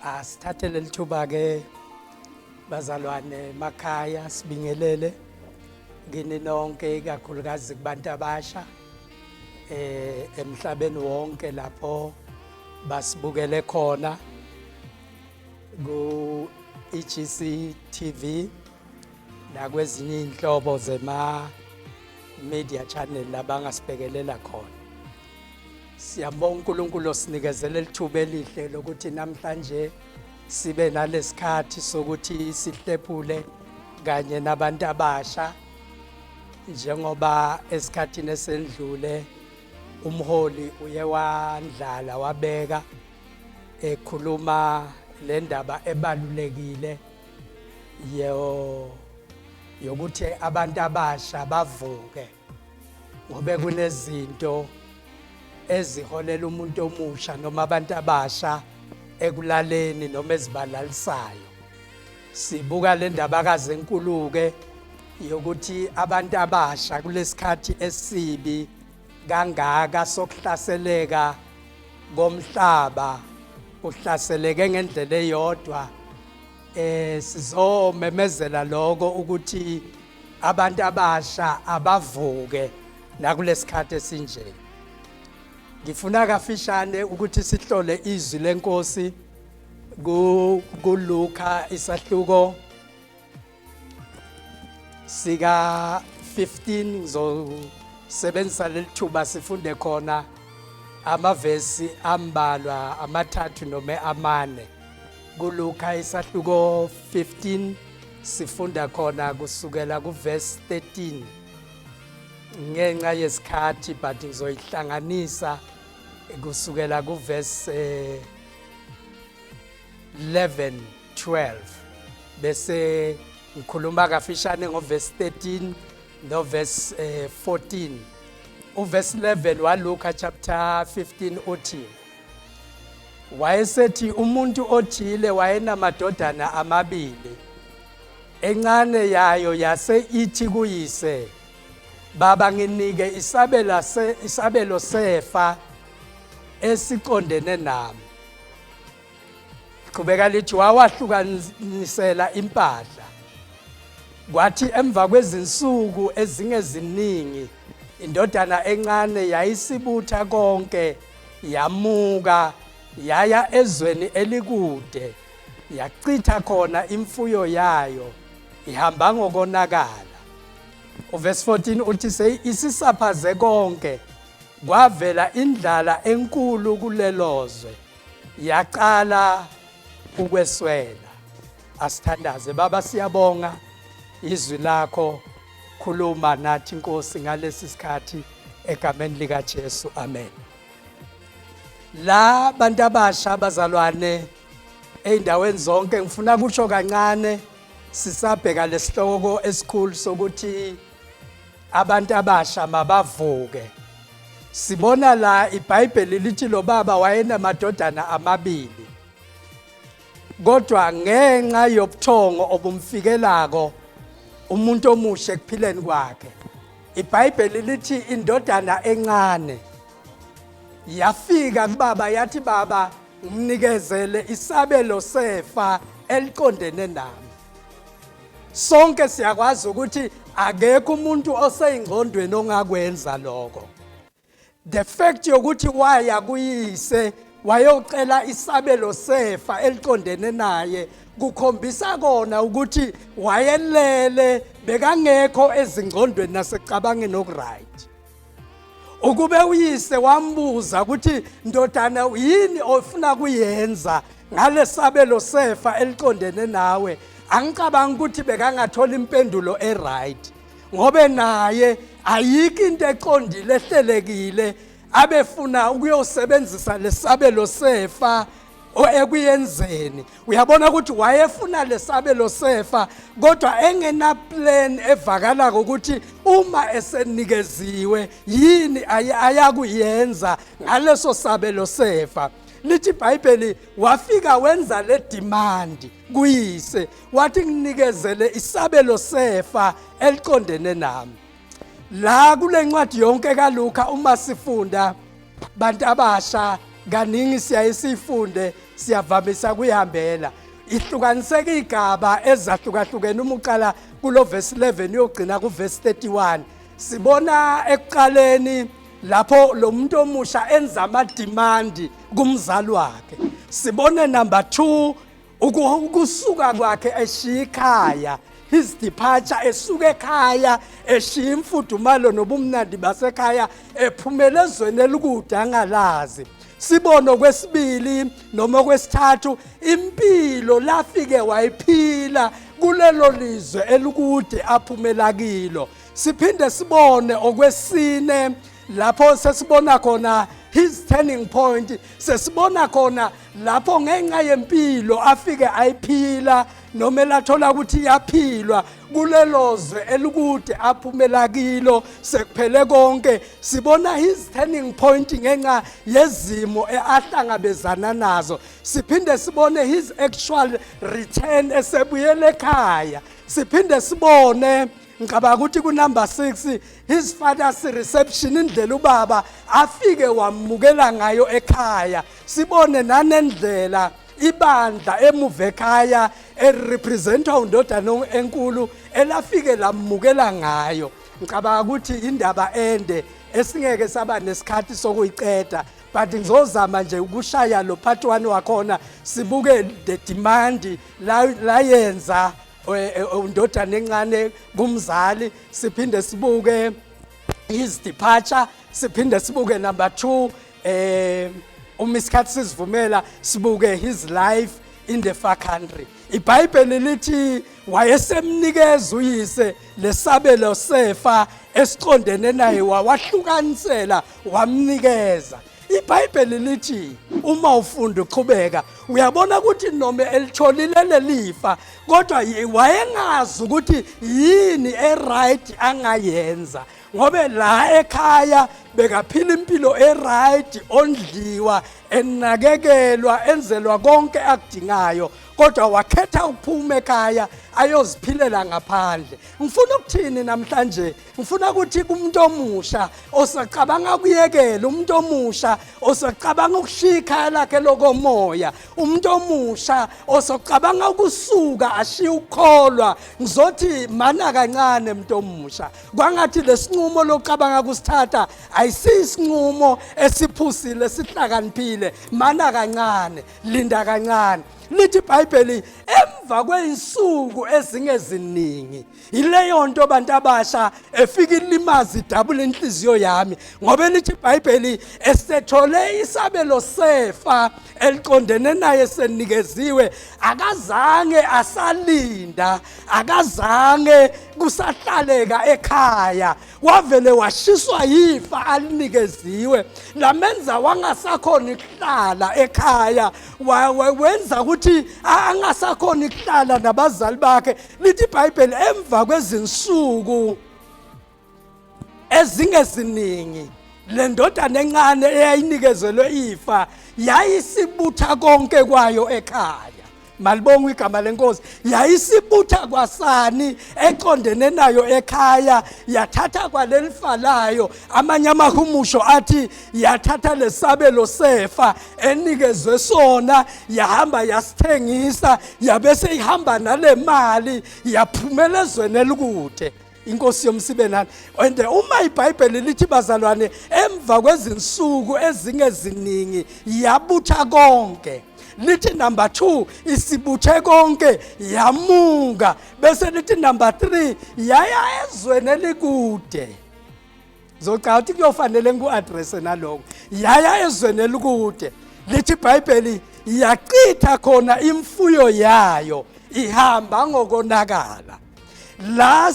Asithathe leli thuba ke bazalwane makhaya sibingelele ngini nonke ikakhulukazi kubantu abasha emhlabeni wonke lapho basibukele khona ku EGC TV nakwezinye inhlobo zema media channel labangasibhekelela khona. Siyabonga uNkulunkulu osinikezele lithuba elihle lokuthi namhlanje sibe nalesikhathi sokuthi sihlephule kanye nabantu abasha njengoba esikhathini esendlule umholi uye wandlala wabeka ekhuluma le ndaba ebalulekile yokuthi abantu abasha bavuke ngoba kunezinto eziholela umuntu omusha noma abantu abasha ekulaleni noma ezibalalisayo. Sibuka le ndaba kaZenkulu ke yokuthi abantu abasha kulesikhathi esibi kangaka sokuhlaseleka komhlaba uhlaseleke ngendlela eyodwa sizomemezela lokho ukuthi abantu abasha abavuke nakulesikhathi esinje. Ngifuna kafishane ukuthi sihlole izwi lenkosi kuLuka isahluko sika 15 ngizosebenzisa lelithuba sifunde khona amavesi ambalwa amathathu noma amane. KuLuka isahluko 15 sifunda khona kusukela kuverse 13 ngenxa yesikhathi but ngizoyihlanganisa kusukela kuverse 11 12 bese ngikhuluma kafishane ngoverse 13 noverse 14. Uverse 11 waLuka chapter 15 uthi wayesethi umuntu othile wayenamadodana amabili, encane yayo yase ithi kuyise, baba nginike isabelo sefa esiqondene nami. Qhubeka lithi wawahlukanisela impahla. Kwathi emva kwezinsuku ezingeziningi indodana encane yayisibutha konke yamuka yaya ezweni elikude yachitha khona imfuyo yayo ihamba ngokonakala. Uverse 14 uthi isisaphaze konke kwavela indlala enkulu kulelozwe yaqala ukweswela. Asithandaze. Baba siyabonga izwi lakho, khuluma nathi Nkosi ngalesi sikhathi egameni lika Jesu, amen. La bantu abasha bazalwane eindaweni zonke ngifuna kusho kancane sisabheka lesihloko esikhulu sokuthi abantu abasha mabavuke. Sibona la iBhayibheli lithi lo baba wayenamadodana amabili, kodwa ngenxa yobuthongo obumfikelako umuntu omusha ekuphileni kwakhe, iBhayibheli lithi indodana encane yafika kubaba yathi, baba nginikezele isabelo sefa eliqondene nami. Sonke siyakwazi ukuthi akekho umuntu oseyingqondweni ongakwenza lokho. The fact yokuthi waya kuyise wayocela isabelo sefa eliqondene naye kukhombisa kona ukuthi wayelele bekangekho ezingqondweni nasecabangeni okuright. Ukube uyise wambuza ukuthi ndodana yini ofuna kuyenza ngalesabelo sefa eliqondene nawe, angicabanga ukuthi bekangathola impendulo eright ngobe naye ayikho into eqondile ehlelekile abefuna ukuyosebenzisa lesabelo sefa ekuyenzeni. Uyabona ukuthi wayefuna lesabelo sefa kodwa engena plan evakala ukuthi uma esenikeziwe yini ayakuyenza ngaleso sabelo sefa. Lithi iBhayibheli wafika wenza le demand kuyise wathi nginikezele isabelo sefa eliqondene nami. La kule ncwadi yonke kaLuka uma sifunda bantu abasha kaningi siyaye sifunde siyavamisa kuyihambela ihlukaniseke igaba ezahlukahlukene uma uqala kulo verse 11 uyogcina ku verse 31 sibona ekuqaleni lapho lo muntu omusha enza ama demand kumzali wakhe sibone number 2 ukusuka kwakhe eshiya ikhaya his departure esuka ekhaya eshiya imfudumalo nobumnandi basekhaya ephumelezweni elikude angalazi sibono kwesibili noma kwesithathu impilo lafike wayiphila kulelo lizwe elikude aphumela kilo siphinde sibone okwesine lapho sesibona khona his turning point sesibona khona lapho ngenxa yempilo afike ayiphila noma elathola ukuthi yaphilwa kulelozwe elikude aphumela kilo sekuphele konke sibona his turning point ngenxa yezimo ahlangabezana nazo siphinde sibone his actual return esebuyele ekhaya siphinde sibone ngicabanga ukuthi ku number 6 his father's reception indlela ubaba afike wamukela ngayo ekhaya sibone nanendlela ibandla emuva ekhaya erepresenta undodana enkulu elafike lamukela ngayo ngicabanga ukuthi indaba ende esingeke saba nesikhathi sokuyiqeda but ngizozama nje ukushaya lo part 1 wakhona sibuke the demand la yenza undodana encane kumzali siphinde sibuke his departure siphinde sibuke number 2 umisikhathi sizivumela sibuke his life in the far country iBhayibheli lithi wayesemnikeza uyise lesabelo sefa esiqondene naye wawahlukanisela wamnikeza iBhayibheli lithi uma ufunda uqhubeka uyabona ukuthi noma elitholile lelifa kodwa wayengazi ukuthi yini eright angayenza ngobe la ekhaya bekaphila impilo eright ondliwa enakekelwa enzelwa konke akudingayo kodwa wakhetha ukuphuma ekhaya ayoziphilela ngaphandle ngifuna ukuthini namhlanje ngifuna ukuthi kumuntu omusha osacabanga kuyekela umuntu omusha osacabanga ukushiya ikhaya lakhe lokomoya umuntu omusha osacabanga ukusuka ashiya ukukholwa ngizothi mana kancane umuntu omusha kwangathi lesinqumo lokucabanga kusithatha ayisisinqumo esiphusile sihlakaniphile mana kancane linda kancane lithi iBhayibheli emva kweinsuku ezingeziningi ileyo nto bantu abasha efika ilimazi idabula inhliziyo yami ngoba lithi iBhayibheli esethole isabelo sefa eliqondene naye senikeziwe akazange asalinda akazange kusahlaleka ekhaya wavele washiswa yifa alinikeziwe lamenza wangasakhona ukuhlala ekhaya wenza ukuthi angasakhona ukuhlala nabazali bakhe lithi iBhayibheli emva kwezinsuku ezingeziningi le ndodana encane eyayinikezelwe ifa yayisibutha konke kwayo ekhaya malibonga igama lenkosi yayisibutha kwasani eqondene nayo ekhaya yathatha kwalelifa layo amanye amahumusho athi yathatha lesabelo sefa enikezwe sona yahamba yasithengisa yabese ihamba nale mali yaphumelezweni elikude inkosi yomsibe nani and uma iBhayibheli lithi bazalwane emva kwezinsuku ezingeziningi yabutha konke lithi number 2 isibuthe konke yamunga bese lithi number 3 yaya ezweni elikude zocela ukuthi kuyofanele ngiku-address naloko yaya ezweni elikude lithi iBhayibheli yachitha khona imfuyo yayo ihamba ngokonakala la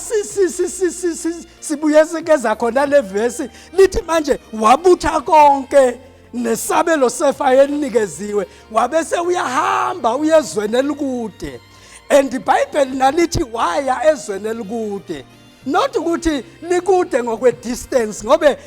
sibuye sikeza khona le verse lithi manje wabutha konke nesabelo sefa elinikeziwe wabese uyahamba uyezweni elikude and iBhayibheli nalithi waya ezweni elikude not ukuthi likude ngokwe distance ngobe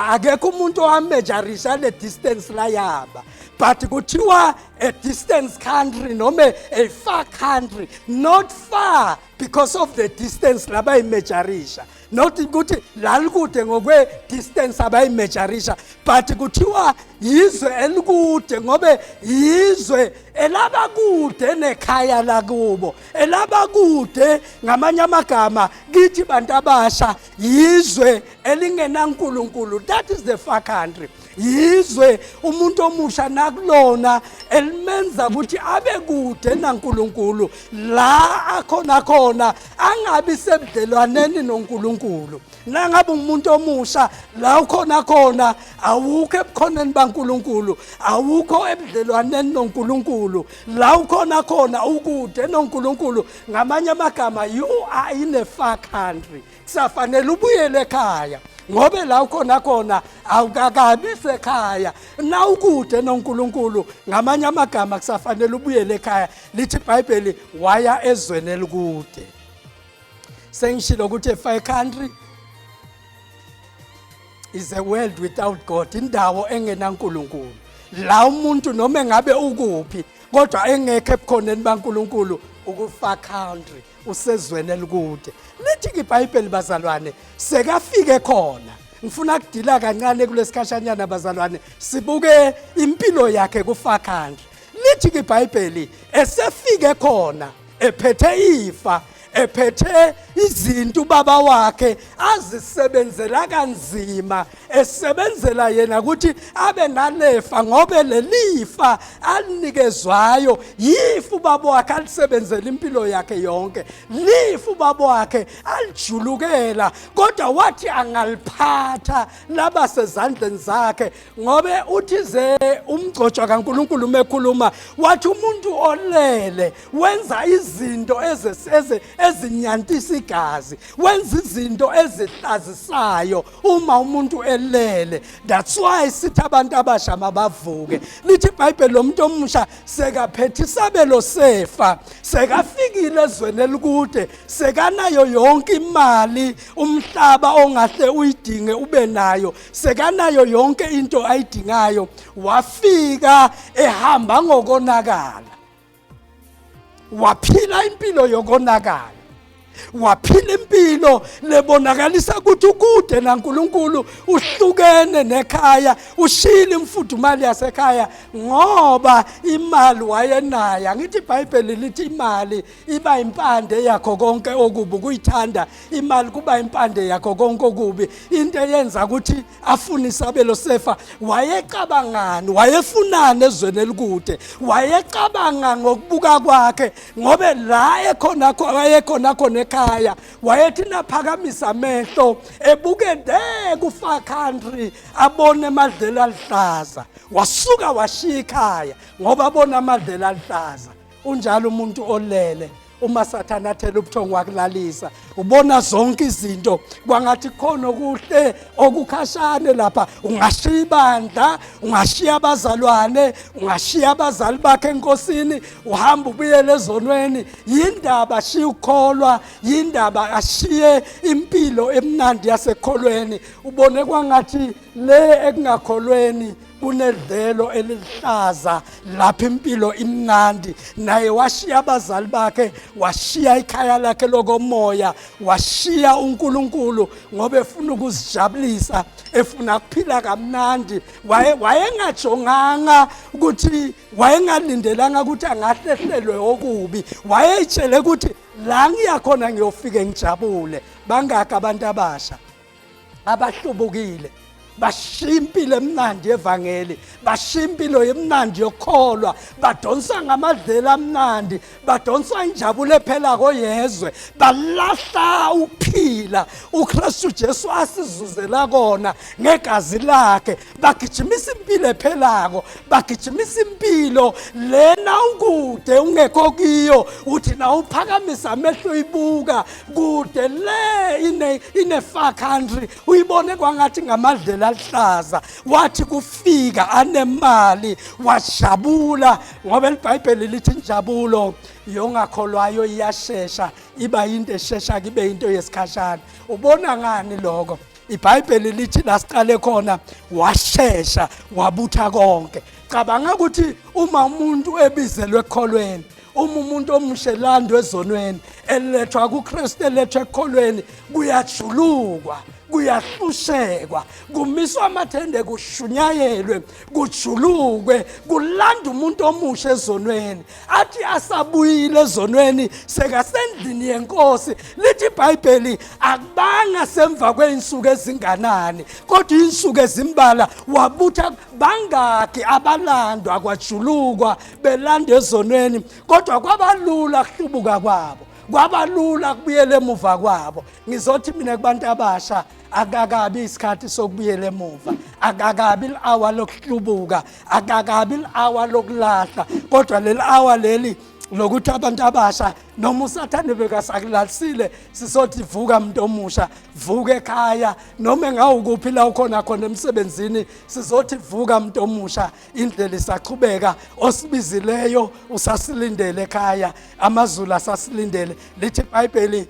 akekho umuntu owamejarisha le distance la yaba but kuthiwa a distance country noma a far country not far because of the distance laba imejarisha not ukuthi lalikude ngokwe distance abayimeasurisha, but kuthiwa yizwe elikude ngobe yizwe elabakude nekhaya lakubo, elabakude ngamanye amagama kithi bantu abasha yizwe elingenankulunkulu. That is the far country. Yizwe umuntu omusha nakulona elimenza ukuthi abe kude nankulunkulu, la akhona khona angabi sebudlelwaneni nonkulunkulu. Nangabe umuntu omusha la ukhona khona awukho ebukhoneni bankulunkulu, awukho ebudlelwaneni nonkulunkulu, la ukhona khona ukude nonkulunkulu. Ngamanye amagama you are in a far country, kusafanele ubuyele ekhaya ngobe la ukhona khona awukakabi sekhaya, na ukude nonkulunkulu. Ngamanye amagama kusafanele ubuyele ekhaya. Lithi iBhayibheli waya ezweni elikude. Sengishilo ukuthi a far country is a world without God, indawo engenankulunkulu, la umuntu noma ngabe ukuphi kodwa engekho ebukhoneni bankulunkulu, uku-far country, usezweni elikude. Lithi iBhayibheli bazalwane sekafike khona. Ngifuna ukudila kancane kulesikhashanyana bazalwane, sibuke impilo yakhe ku-far country. Lithi iBhayibheli esefike khona ephethe ifa, ephethe izinto ubaba wakhe azisebenzela kanzima, esebenzela yena ukuthi abe nalefa, ngobe lelifa alinikezwayo yifa ubaba wakhe alisebenzela impilo yakhe yonke, lifa ubaba wakhe alijulukela, kodwa wathi angaliphatha laba sezandleni zakhe. Ngobe uthi ze umgcotshwa kaNkulunkulu mekhuluma wathi umuntu olele wenza izinto ezinyantisa igazi, wenza izinto ezihlazisayo uma umuntu elele. That's why sithi abantu abasha mabavuke. Lithi iBhayibheli lo muntu omusha sekaphethe isabelo sefa, sekafikile ezweni elikude, sekanayo yonke imali umhlaba ongahle uyidinge ube nayo, sekanayo yonke into ayidingayo. Wafika ehamba ngokonakala, waphila impilo yokonakala, waphila impilo lebonakalisa ukuthi ukude naNkulunkulu, uhlukene nekhaya, ushila imfudumali yasekhaya ngoba imali wayenayo. Ngithi iBhayibheli lithi imali iba impande yakho konke okubi, kuyithanda imali kuba impande yakho konke okubi. Into eyenza ukuthi afune isabelo sefa, wayecabangani, wayefunana ezweni elikude, wayecabanga ngokubuka kwakhe ngobe la ekhona khona ekhaya wayethi naphakamisa amehlo ebuke ku-far country abone amadlela alihlaza, wasuka washiya ikhaya ngoba abona amadlela alihlaza. Unjalo umuntu olele uma sathana athela ubuthongo wakulalisa, ubona zonke izinto kwangathi khona okuhle okukhashane lapha. Ungashiya ibandla, ungashiya abazalwane, ungashiya abazali bakhe enkosini, uhamba ubuyele ezonweni. Yindaba ashiya ukukholwa, yindaba ashiye impilo emnandi yasekholweni. Ubone kwangathi le ekungakholweni kunedlelo elihlaza lapha impilo imnandi. Naye washiya abazali bakhe, washiya ikhaya lakhe lokomoya, washiya uNkulunkulu ngoba efuna ukuzijabulisa, efuna ukuphila kamnandi. Wayengajonganga ukuthi, wayengalindelanga ukuthi angahlehlelwe okubi, wayeyitshele ukuthi la ngiyakhona ngiyofike ngijabule. Bangaka abantu abasha abahlubukile bashiya impilo emnandi evangeli, bashiya impilo emnandi yokholwa, badonsa ngamadlela amnandi, badonsa injabulo ephela koyezwe, balahla ukuphila uKristu Jesu asizuzela kona ngegazi lakhe, bagijimisa impilo ephelako, bagijimisa impilo lena ukude ungekho kiyo. Uthi na uphakamisa amehlo uyibuka kude le ine far country, uyibone kwangathi ngamadlela alihlaza. Wathi kufika anemali wajabula, ngoba iBhayibheli lithi injabulo yongakholwayo iyashesha, iba into eshesha kibe into yesikhashana. Ubona ngani lokho? iBhayibheli lithi la siqale khona washesha wabutha konke. Cabanga ukuthi uma umuntu ebizelwe ekholweni, uma umuntu omushelando ezonweni elethwa kuKristu elethwa ekholweni kuyajulukwa kuyahlushekwa kumiswa amathende kushunyayelwe kujulukwe kulanda umuntu omusha ezonweni athi asabuyile ezonweni sekasendlini yenkosi lithi iBhayibheli akubanga semva kweinsuku ezinganani kodwa insuku ezimbala wabutha bangaki abalandwa kwajulukwa belanda ezonweni kodwa kwabalula kuhlubuka kwabo kwabalula kubuyela emuva kwabo ngizothi mina kubantu abasha akakabi isikhathi sokubuyela emuva akakabi ilawa lokuhlubuka akakabi ilawa lokulahla kodwa leli hour leli lokuthi abantu abasha noma usathane bekasakulalisile sisothi vuka umuntu omusha vuka ekhaya noma engawukuphi la ukhona khona emsebenzini sizothi vuka umuntu omusha indlela isaqhubeka osibizileyo usasilindele ekhaya amazulu asasilindele lithi iBhayibheli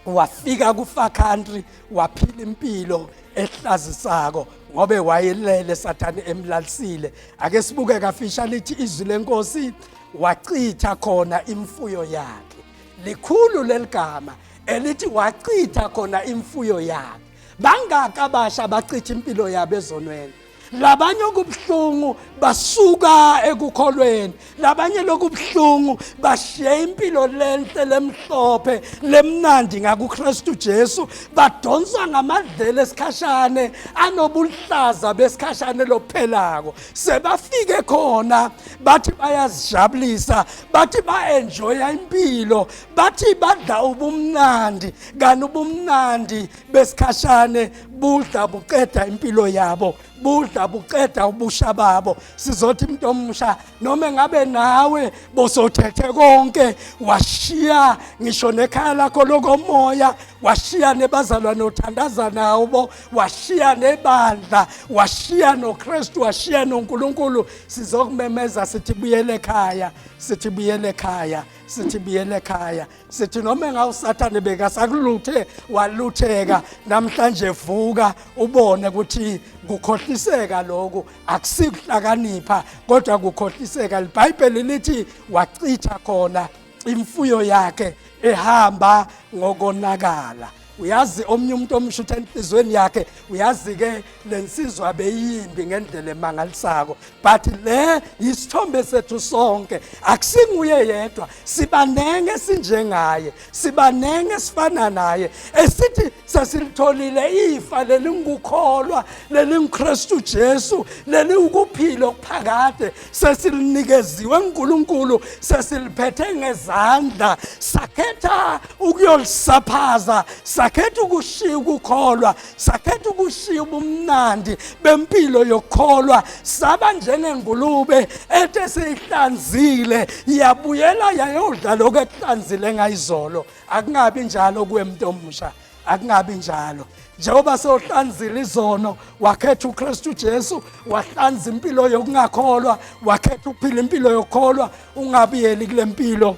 wafika kuFar Country waphila impilo ehlazisako ngobe wayelele sathane emlalisile ake sibuke kafisha lithi izwi lenkosi wachitha khona imfuyo yakhe likhulu leligama elithi wachitha khona imfuyo yakhe bangaka abasha bachitha impilo yabo ezonweni labanye okubhlungu basuka ekukholweni labanye lokubhlungu bashiya impilo lenhle lemhlophe lemnandi ngakuKristu Jesu badonswa ngamadlela esikhashane anobuhlaza besikhashane lophelako sebafike khona bathi bayazijabulisa bathi baenjoya impilo bathi badla ubumnandi kanti ubumnandi besikhashane budla buqeda impilo yabo budla buqeda ubusha babo sizothi umuntu omusha noma ngabe nawe bosothethe konke washiya ngisho nekhaya lakho lokomoya washiya nebazalwane othandaza nawo washiya nebandla washiya noKristu washiya noNkulunkulu sizokumemeza sithi buyele ekhaya sithi buyele ekhaya sithi buyele ekhaya sithi noma ngawusathane bekasakuluthe walutheka namhlanje vuka ubone ukuthi kukhohliseka lokho akusikuhlakanipha kodwa kukhohliseka iBhayibheli lithi wachitha khona imfuyo yakhe ehamba ngokonakala uyazi omnye umuntu omshutha enhlizweni yakhe uyazi ke lensizwa beyimbi ngendlela emangalisako but le isithombe sethu sonke akusinguye yedwa sibanenge sinjengaye sibanenge sifana naye esithi sesilitholile ifa lelingukholwa lelingKristu Jesu leli ukuphila okuphakade sesilinikeziwe uNkulunkulu sesiliphethe ngezandla sakhetha ukuyolisaphaza sakhetha ukushiya ukukholwa sakhetha ukushiya ubumnandi bempilo yokukholwa saba njengengulube ethe seyihlanzile yabuyela yayodla lokho ekuhlanzile ngayizolo akungabi njalo kuwe umuntu omusha akungabi njalo njengoba sohlanzile izono wakhetha uKristu Jesu wahlanza impilo yokungakholwa wakhetha ukuphila impilo yokukholwa ungabiyeli kule mpilo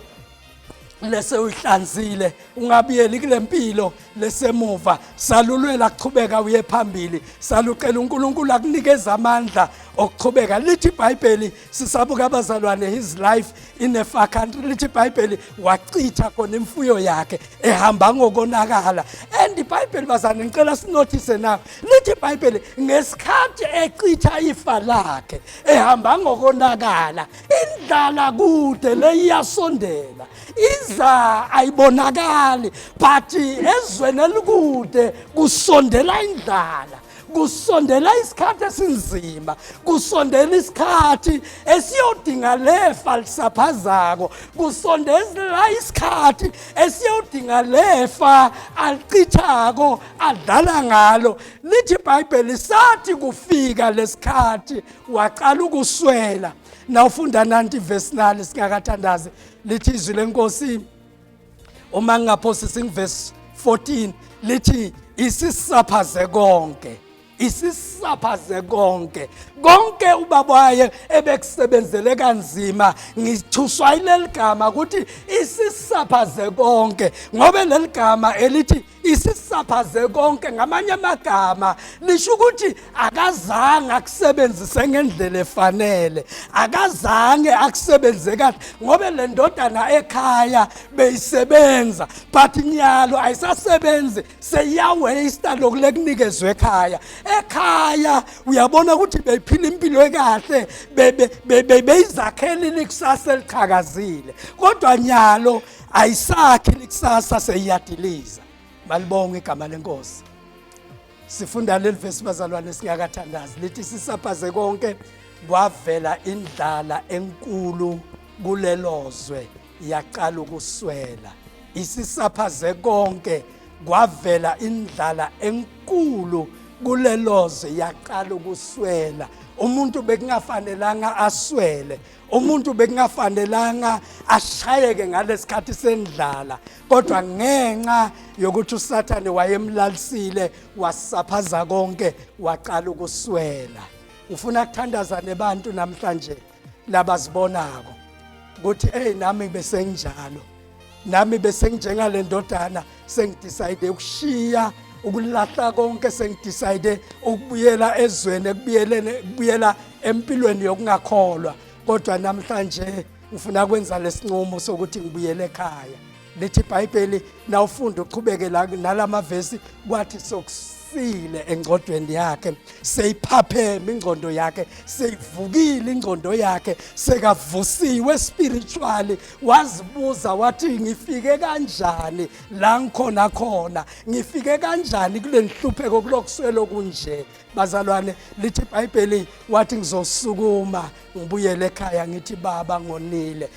lese uyihlanzile ungabiyeli kule mpilo lesemuva salulwela kuchubeka uye phambili salucela uNkulunkulu akunikeza amandla okuchubeka lithi iBhayibheli sisabuka abazalwane his life in a far country lithi iBhayibheli wachitha khona imfuyo yakhe ehamba ngokonakala and iBhayibheli bazana ngicela sinothise nawe lithi iBhayibheli ngesikhathi echitha ifa lakhe ehamba ngokonakala indlala kude leyasondela iza ayibonakali but ezweni elikude kusondela indlala kusondela isikhathi esinzima kusondela isikhathi esiyodinga lefa lisaphazako kusondela isikhathi esiyodinga lefa alichithako adlala ngalo lithi iBhayibheli sathi kufika lesikhathi waqala ukuswela nawufunda nanti verse 9 singakathandazi lithi izwi lenkosi uma ngingaphosisa verse 14 lithi isisaphaze konke isisaphaze konke konke ubabaye ebekusebenzele kanzima ngithuswa ileligama ukuthi isisaphaze konke ngoba leligama elithi isisaphaze konke ngamanye amagama lisho ukuthi akazange akusebenzise ngendlela efanele akazange akusebenze kahle ngoba le ndodana ekhaya beyisebenza but nyalo ayisasebenzi seyawaste lokulekunikezwe ekhaya uyabona ukuthi beyiphila impilo ekahle beyizakhela ikusasa eliqhakazile kodwa nyalo ayisakhi ikusasa seyiyadiliza malibonga igama lenkosi sifunda leli verse bazalwane singakathandazi lithi sisaphaze konke kwavela indlala enkulu kulelozwe yaqala ukuswela isisaphaze konke kwavela indlala enkulu kulelozwe yaqala ukuswela umuntu bekungafanelanga aswele umuntu bekungafanelanga ashayeke ngalesikhathi sendlala kodwa ngenxa yokuthi uSathane wayemlalisile wasaphaza konke waqala ukuswela ufuna ukuthandaza nebantu namhlanje labazibonako ukuthi nami besengjalo nami besengjengale ndodana sengidecide ukushiya ukulahla konke sengidecide ukubuyela ezweni ekubuyela empilweni yokungakholwa kodwa namhlanje ngifuna kwenza lesinqumo sokuthi ngibuyele ekhaya lithi iBhayibheli nawufunda uqhubeke nalamavesi kwathi sokusile engqondweni yakhe seyiphapheme ingqondo yakhe seyivukile ingqondo yakhe sekavusiwe spiritually wazibuza wathi ngifike kanjani la ngikhona khona ngifike kanjani kule nhlupheko kulokuswelo kunje bazalwane lithi iBhayibheli wathi ngizosukuma ngibuyele ekhaya ngithi baba ngonile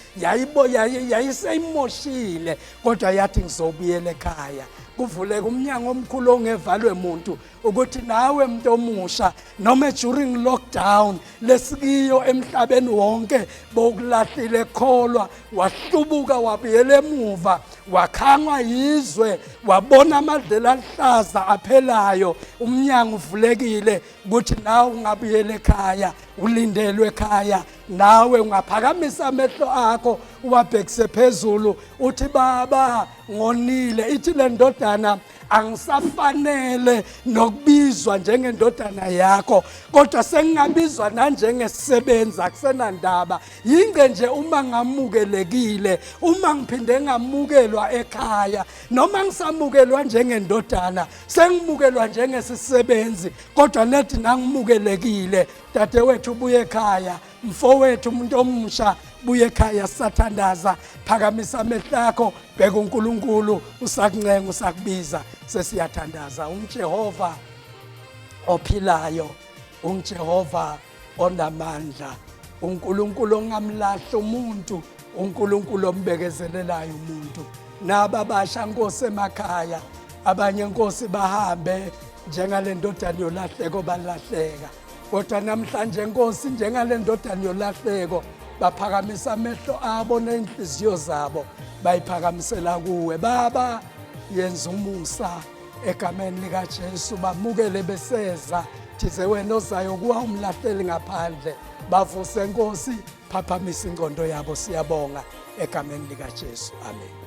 yayiseyimoshile kodwa yathi ngizobuyela ekhaya kuvuleka umnyango omkhulu ongevalwe umuntu ukuthi nawe umuntu omusha noma during lockdown lesikiyo emhlabeni wonke bokulahlile ekholwa wahlubuka wabuyela emuva wakhangwa yizwe wabona amadlela alihlaza aphelayo umnyango uvulekile ukuthi nawe ungabuyela ekhaya ulindelwe ekhaya nawe ungaphakamisa amehlo akho uwabhekise phezulu uthi baba ngonile ithi le ndodana angisafanele nokubizwa njengendodana yakho kodwa sengingabizwa nanjengesisebenzi akusenandaba yinge nje uma ngamukelekile uma ngiphinde ngamukelwa ekhaya noma ngisamukelwa njengendodana sengimukelwa njengesisebenzi kodwa nethi nangimukelekile dadewethu ubuye ekhaya mfowethu umuntu omusha buye ekhaya sathandaza phakamisa amehlo akho bheka uNkulunkulu usakuncenga usakubiza sesiyathandaza uJehova ophilayo uJehova onamandla uNkulunkulu ongamlahla umuntu uNkulunkulu ombekezelelayo umuntu naba basha Nkosi emakhaya abanye Nkosi bahambe njengale ndodana yolahleko balahleka kodwa namhlanje Nkosi njengale ndodana yolahleko baphakamisa amehlo abo nenhliziyo zabo bayiphakamisela kuwe baba yenza umusa egameni lika Jesu bamukele beseza thize wena ozayo kuwa umlahleli ngaphandle bavuse Nkosi phaphamisa ingqondo yabo siyabonga egameni lika Jesu amen.